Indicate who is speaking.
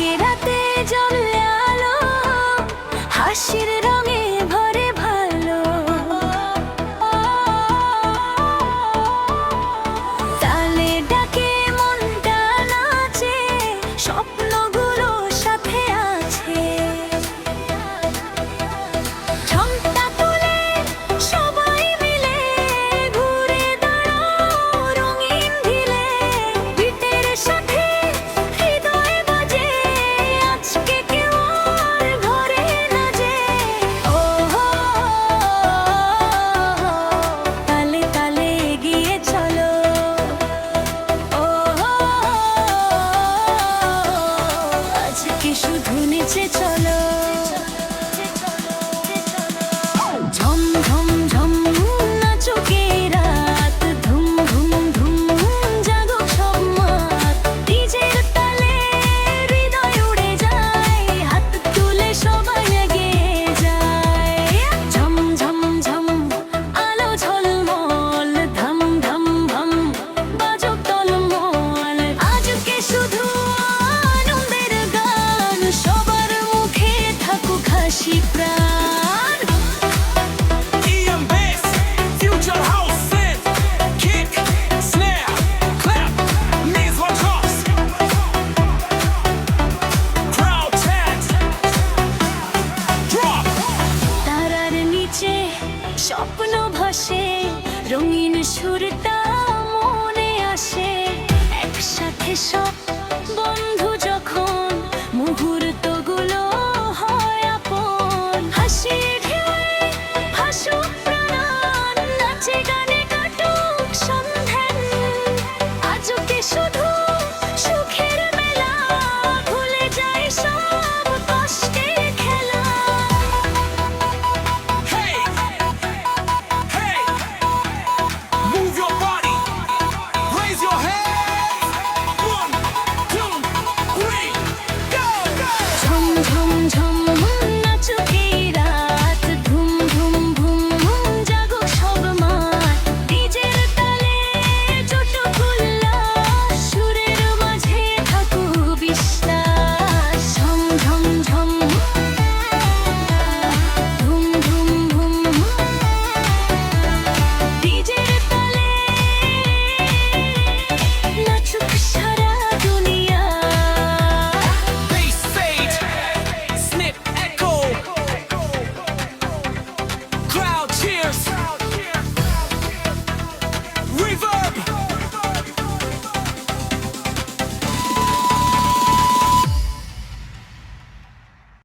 Speaker 1: আজকে রাতে জ্বলে আলো, হাসির রঙে ভরে ভালো। তালে ডাকে মনটা নাচে, স্বপ্নগুলো সাথে আছে। ঝুমটা তুলে সবাই মিলে ঘুরে দাঁড়াও রঙিন ঢিলে। বিটের সাথে হৃদয় বাজে, আজকে কেউ আর ঘরে না যে। ও তালে তালে এগিয়ে চলো, ও আজকে শুধু নিচে চলো। ঝম ঝম ঝম নাচুকে রাত, ধুম ধুম ধুম জাগো সব মাত। ডিজের তালে হৃদয় উড়ে যায়, হাত তুলে সবাই এগিয়ে যায়। ঝম ঝম ঝম আলো ঝলমল, ধম ধম ধম বাজো টলমল। আজকে শুধু আনন্দের গান, সবার মুখে থাকুক হাসি প্রাণ।
Speaker 2: EM bass, future house synth, kick, snare, clap, knees on drops, crowd chant, drop.
Speaker 1: তারার নিচে স্বপ্ন ভাসে, রঙিন সুরটা মনে আসে। একসাথে সব বন্ধু